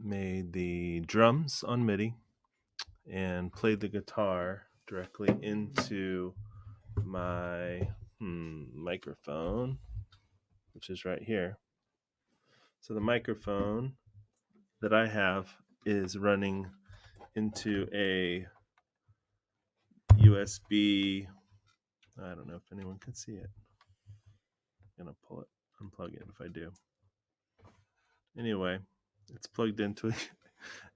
made the drums on MIDI and played the guitar directly into my microphone, which is right here. So the microphone that I have is running into a USB. I don't know if anyone can see it. I'm gonna unplug it if I do. Anyway, it's plugged into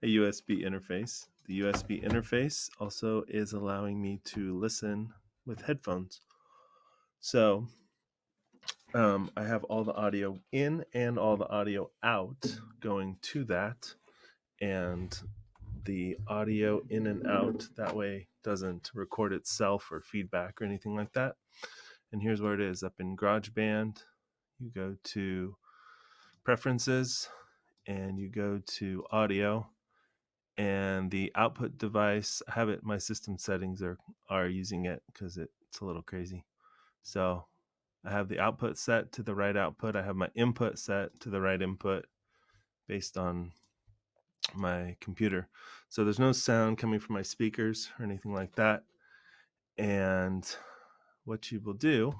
a USB interface. The USB interface also is allowing me to listen with headphones. So I have all the audio in and all the audio out going to that, and the audio in and out that way doesn't record itself or feedback or anything like that. And here's where it is. Up in GarageBand, you go to Preferences and you go to Audio, and the output device, I have it, my system settings are using it because it's a little crazy. So I have the output set to the right output. I have my input set to the right input based on my computer. So there's no sound coming from my speakers or anything like that. And what you will do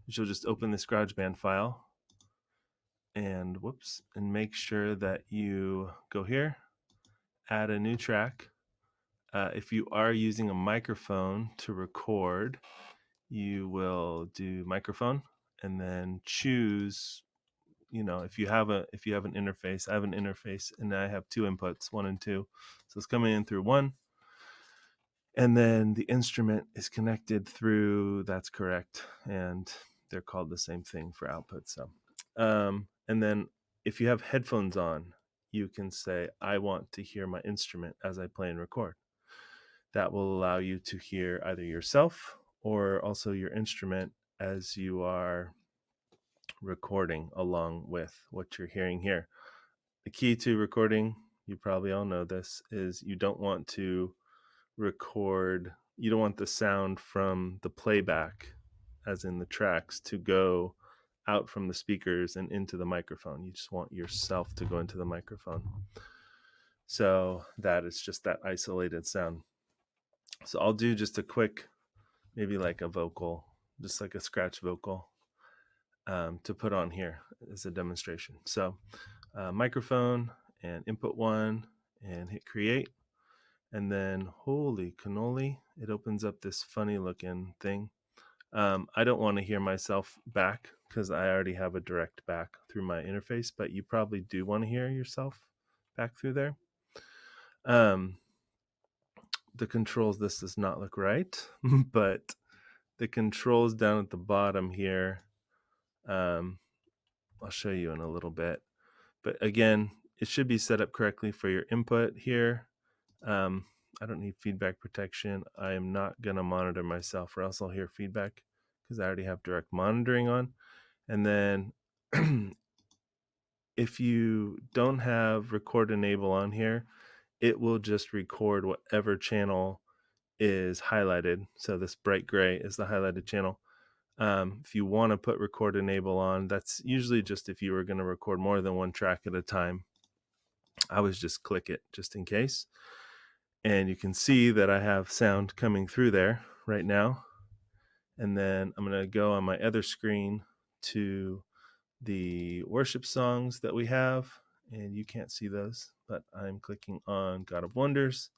is you'll just open this GarageBand file and make sure that you go here, add a new track. If you are using a microphone to record, you will do microphone and then choose, if you have an interface. I have an interface and I have two inputs, 1 and 2. So it's coming in through 1, and then the instrument is connected through, that's correct, and they're called the same thing for output. So and then if you have headphones on, you can say, I want to hear my instrument as I play and record. That will allow you to hear either yourself or also your instrument as you are recording along with what you're hearing here. The key to recording, you probably all know this, is you don't want to record, you don't want the sound from the playback, as in the tracks, to go out from the speakers and into the microphone. You just want yourself to go into the microphone. So that is just that isolated sound. So I'll do just a quick, maybe like a vocal, just like a scratch vocal, to put on here as a demonstration. So microphone and input 1 and hit create. And then holy cannoli, it opens up this funny looking thing. I don't want to hear myself back because I already have a direct back through my interface, but you probably do want to hear yourself back through there. The controls, this does not look right, but the controls down at the bottom here, I'll show you in a little bit. But again, it should be set up correctly for your input here. I don't need feedback protection. I am not going to monitor myself or else I'll hear feedback because I already have direct monitoring on. And then if you don't have record enable on here, it will just record whatever channel is highlighted. So this bright gray is the highlighted channel. If you want to put record enable on, that's usually just if you were going to record more than one track at a time. I always just click it just in case. And you can see that I have sound coming through there right now. And then I'm going to go on my other screen to the worship songs that we have. And you can't see those, but I'm clicking on God of Wonders.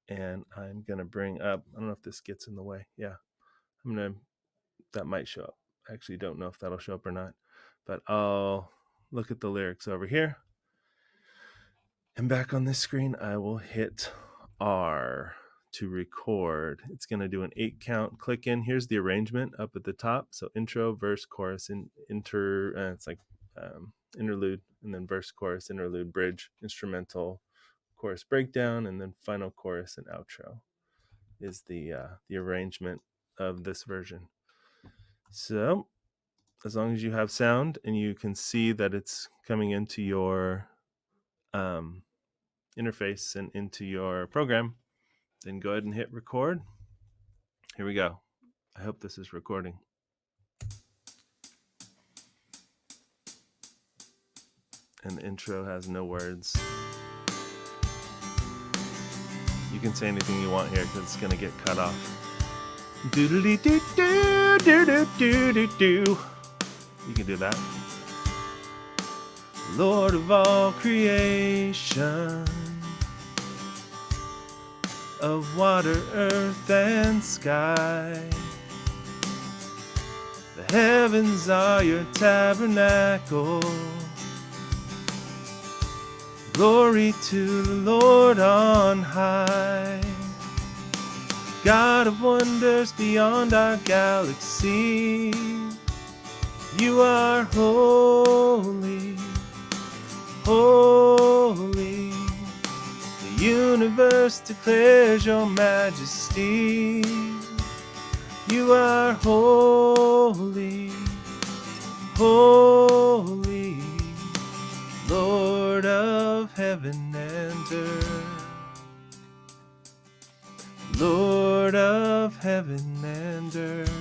And I'm going to bring up, I don't know if this gets in the way. Yeah, that might show up. I actually don't know if that'll show up or not, but I'll look at the lyrics over here. And back on this screen, I will hit R to record. It's going to do an 8 count. Click in. Here's the arrangement up at the top. So intro, verse, chorus, it's like interlude, and then verse, chorus, interlude, bridge, instrumental, chorus, breakdown, and then final chorus and outro is the arrangement of this version. So as long as you have sound and you can see that it's coming into your interface and into your program, then go ahead and hit record. Here we go. I hope this is recording. And the intro has no words. You can say anything you want here because it's going to get cut off. Doodly doo doo doo doo doo doo doo. You can do that. Lord of all creation, of water, earth, and sky. The heavens are your tabernacle. Glory to the Lord on high. God of wonders beyond our galaxy. You are holy, holy. The universe declares your majesty. You are holy, holy, Lord of heaven and earth. Lord of heaven and earth.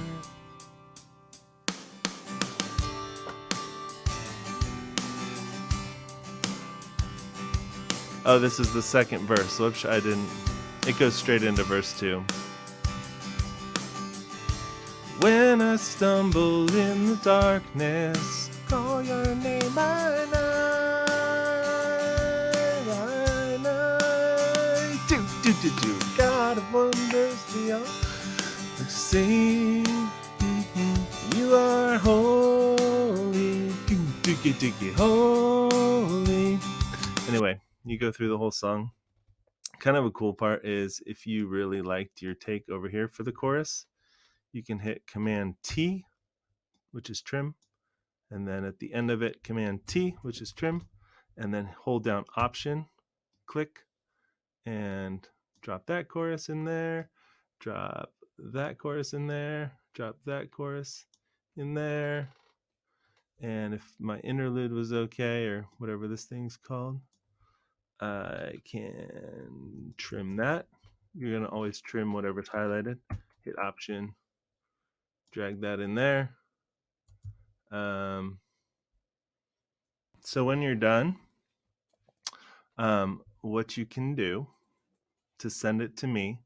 Oh, this is the second verse. Whoops, I didn't. It goes straight into verse 2. When I stumble in the darkness, call your name, I do. God of wonders beyond the sea. You are holy, holy. Anyway, you go through the whole song. Kind of a cool part is if you really liked your take over here for the chorus, you can hit Command T, which is trim, and then at the end of it, Command T, which is trim, and then hold down Option, click, and drop that chorus in there, drop that chorus in there, drop that chorus in there, and if my interlude was okay, or whatever this thing's called, I can trim that. You're going to always trim whatever's highlighted. Hit Option, drag that in there. So when you're done, what you can do to send it to me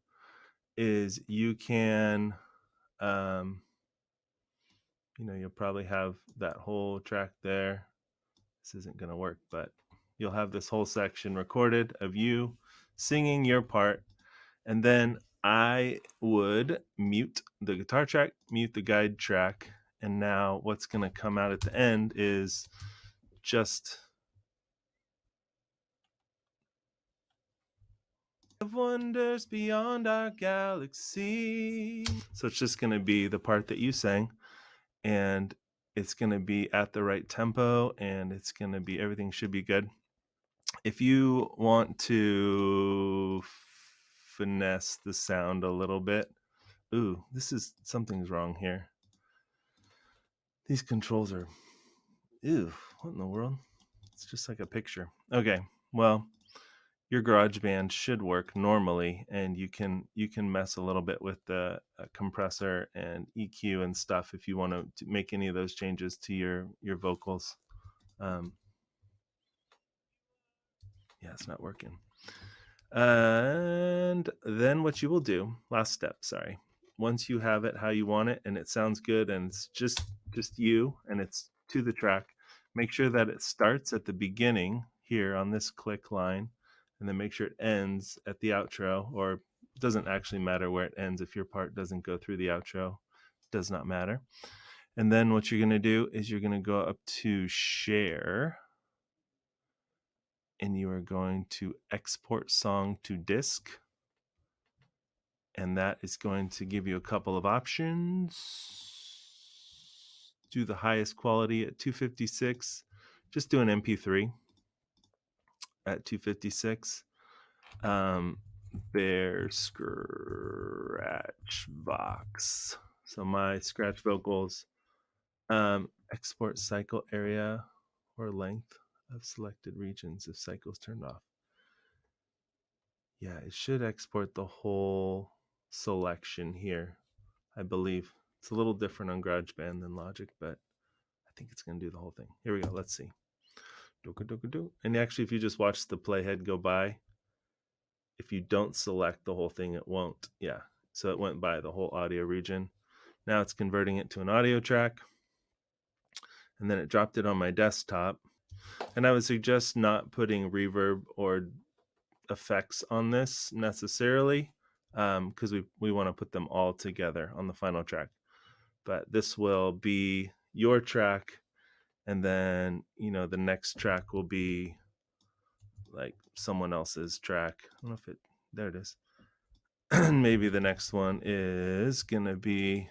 is you can, you'll probably have that whole track there. This isn't going to work, but you'll have this whole section recorded of you singing your part. And then I would mute the guitar track, mute the guide track. And now what's going to come out at the end is just of wonders beyond our galaxy. So it's just going to be the part that you sang, and it's going to be at the right tempo, and it's going to be, everything should be good. If you want to finesse the sound a little bit, something's wrong here. These controls are, what in the world? It's just like a picture. Okay, well, your GarageBand should work normally, and you can mess a little bit with the compressor and EQ and stuff if you want to make any of those changes to your vocals. Yeah, it's not working. And then what you will do, last step, sorry. Once you have it how you want it and it sounds good and it's just you and it's to the track, make sure that it starts at the beginning here on this click line, and then make sure it ends at the outro, or it doesn't actually matter where it ends. If your part doesn't go through the outro, it does not matter. And then what you're going to do is you're going to go up to Share, and you are going to export song to disk. And that is going to give you a couple of options. Do the highest quality at 256. Just do an MP3 at 256. Bear scratch box. So my scratch vocals. Export cycle area or length of selected regions if cycles turned off. Yeah, it should export the whole selection here, I believe. It's a little different on GarageBand than Logic, but I think it's going to do the whole thing. Here we go. Let's see. And actually, if you just watch the playhead go by, if you don't select the whole thing, it won't. Yeah. So it went by the whole audio region. Now it's converting it to an audio track. And then it dropped it on my desktop. And I would suggest not putting reverb or effects on this necessarily, because we want to put them all together on the final track. But this will be your track, and then the next track will be like someone else's track. I don't know if it there it is. Maybe the next one is gonna be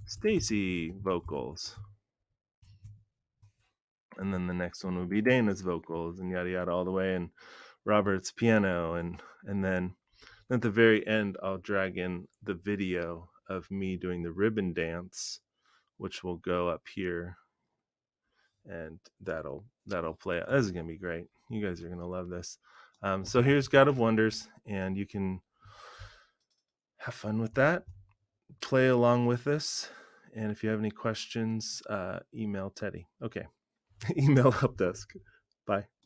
Stacy vocals, and then the next one would be Dana's vocals, and yada yada all the way, and Robert's piano, and then at the very end I'll drag in the video of me doing the ribbon dance, which will go up here, and that'll play. This is gonna be great. You guys are gonna love this. So here's God of Wonders, and you can have fun with that. Play along with this, and if you have any questions, email Teddy. Okay, email help desk. Bye.